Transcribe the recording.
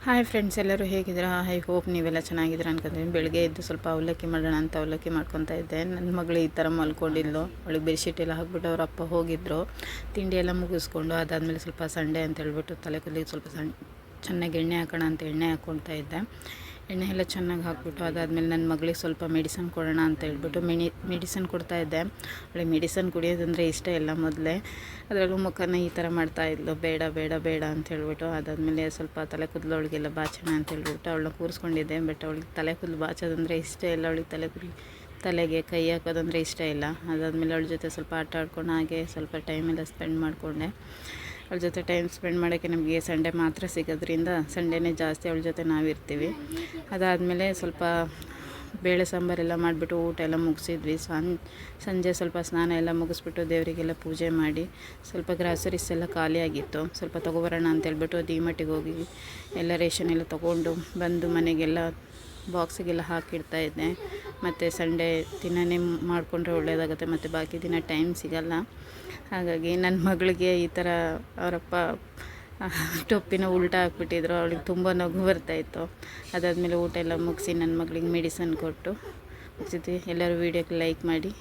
Hi friends, ಎಲ್ಲರೂ ಹೇಗಿದ್ದೀರಾ? I hope ನೀವೆಲ್ಲ ಚೆನ್ನಾಗಿದ್ದೀರಾ ಅನ್ಕೊಂತೀನಿ. ಬೆಳಗ್ಗೆ ಎದ್ದು ಸ್ವಲ್ಪ ಅವಲಕ್ಕಿ ಮಾಡೋಣ ಅಂತ ಅವಲಕ್ಕಿ ಮಾಡ್ಕೊತಾ ಇದ್ದೆ. ನನ್ನ ಮಗಳು ಈ ಥರ ಮಲ್ಕೊಂಡಿದ್ಲು. ಅವಳಿಗೆ ಬೆಡ್ಶೀಟ್ ಎಲ್ಲ ಹಾಕ್ಬಿಟ್ಟು ಅವ್ರ ಅಪ್ಪ ಹೋಗಿದ್ದರು. ತಿಂಡಿ ಎಲ್ಲ ಮುಗಿಸ್ಕೊಂಡು ಅದಾದಮೇಲೆ ಸ್ವಲ್ಪ ಸಂಡೆ ಅಂತ ಹೇಳ್ಬಿಟ್ಟು ತಲೆ ಕೂದಲಿಗೆ ಸ್ವಲ್ಪ ಚೆನ್ನಾಗಿ ಎಣ್ಣೆ ಹಾಕೋಣ ಅಂತ ಎಣ್ಣೆ ಹಾಕ್ಕೊಳ್ತಾ ಇದ್ದೆ. ಎಣ್ಣೆ ಎಲ್ಲ ಚೆನ್ನಾಗಿ ಹಾಕ್ಬಿಟ್ಟು ಅದಾದಮೇಲೆ ನನ್ನ ಮಗಳಿಗೆ ಸ್ವಲ್ಪ ಮೆಡಿಸನ್ ಕೊಡೋಣ ಅಂತ ಹೇಳ್ಬಿಟ್ಟು ಮೆಡಿಸನ್ ಕೊಡ್ತಾಯಿದ್ದೆ. ಅವಳಿಗೆ ಮೆಡಿಸನ್ ಕುಡಿಯೋದಂದರೆ ಇಷ್ಟ ಇಲ್ಲ ಮೊದಲೇ. ಅದರಲ್ಲೂ ಮುಖನ ಈ ಥರ ಮಾಡ್ತಾಯಿದ್ಲು, ಬೇಡ ಬೇಡ ಬೇಡ ಅಂತ ಹೇಳ್ಬಿಟ್ಟು. ಅದಾದಮೇಲೆ ಸ್ವಲ್ಪ ತಲೆ ಕೂದಲು ಅವಳಿಗೆಲ್ಲ ಬಾಚೋಣ ಅಂತ ಹೇಳ್ಬಿಟ್ಟು ಅವಳನ್ನ ಕೂರಿಸ್ಕೊಂಡಿದ್ದೆ. ಬಟ್ ಅವಳಿಗೆ ತಲೆ ಕೂದಲು ಬಾಚೋದಂದರೆ ಇಷ್ಟ ಇಲ್ಲ. ಅವಳಿಗೆ ತಲೆಗೆ ಕೈ ಹಾಕೋದಂದರೆ ಇಷ್ಟ ಇಲ್ಲ. ಅದಾದಮೇಲೆ ಅವಳ ಜೊತೆ ಸ್ವಲ್ಪ ಆಟ ಆಡ್ಕೊಂಡು ಹಾಗೆ ಸ್ವಲ್ಪ ಟೈಮೆಲ್ಲ ಸ್ಪೆಂಡ್ ಮಾಡಿಕೊಂಡೆ. ಅವಳ ಜೊತೆ ಟೈಮ್ ಸ್ಪೆಂಡ್ ಮಾಡೋಕ್ಕೆ ನಮಗೆ ಸಂಡೇ ಮಾತ್ರ ಸಿಗೋದ್ರಿಂದ ಸಂಡೇನೇ ಜಾಸ್ತಿ ಅವಳ ಜೊತೆ ನಾವಿರ್ತೀವಿ. ಅದಾದಮೇಲೆ ಸ್ವಲ್ಪ ಬೇಳೆ ಸಾಂಬಾರೆಲ್ಲ ಮಾಡಿಬಿಟ್ಟು ಊಟ ಎಲ್ಲ ಮುಗಿಸಿದ್ವಿ. ಸಂಜೆ ಸ್ವಲ್ಪ ಸ್ನಾನ ಎಲ್ಲ ಮುಗಿಸ್ಬಿಟ್ಟು ದೇವರಿಗೆಲ್ಲ ಪೂಜೆ ಮಾಡಿ ಸ್ವಲ್ಪ ಗ್ರಾಸರೀಸ್ ಎಲ್ಲ ಖಾಲಿಯಾಗಿತ್ತು. ಸ್ವಲ್ಪ ತೊಗೊಬರೋಣ ಅಂತೇಳ್ಬಿಟ್ಟು ಡಿಮಾರ್ಟಿಗೆ ಹೋಗಿ ಎಲ್ಲ ರೇಷನ್ ಎಲ್ಲ ತೊಗೊಂಡು ಬಂದು ಮನೆಗೆಲ್ಲ ಬಾಕ್ಸಿಗೆಲ್ಲ ಹಾಕಿಡ್ತಾಯಿದ್ದೆ. ಮತ್ತು ಸಂಡೇ ದಿನವೇ ಮಾಡಿಕೊಂಡ್ರೆ ಒಳ್ಳೆಯದಾಗುತ್ತೆ, ಮತ್ತು ಬಾಕಿ ದಿನ ಟೈಮ್ ಸಿಗಲ್ಲ. ಹಾಗಾಗಿ ನನ್ನ ಮಗಳಿಗೆ ಈ ಥರ ಅವರಪ್ಪ ಟೊಪ್ಪಿನ ಉಲ್ಟಾ ಹಾಕ್ಬಿಟ್ಟಿದ್ರು. ಅವಳಿಗೆ ತುಂಬ ನಗು ಬರ್ತಾಯಿತ್ತು. ಅದಾದಮೇಲೆ ಊಟ ಎಲ್ಲ ಮುಗಿಸಿ ನನ್ನ ಮಗಳಿಗೆ ಮೆಡಿಸನ್ ಕೊಟ್ಟು ಮುಗಿಸಿದ್ವಿ. ಎಲ್ಲರೂ ವೀಡಿಯೋಕ್ಕೆ ಲೈಕ್ ಮಾಡಿ.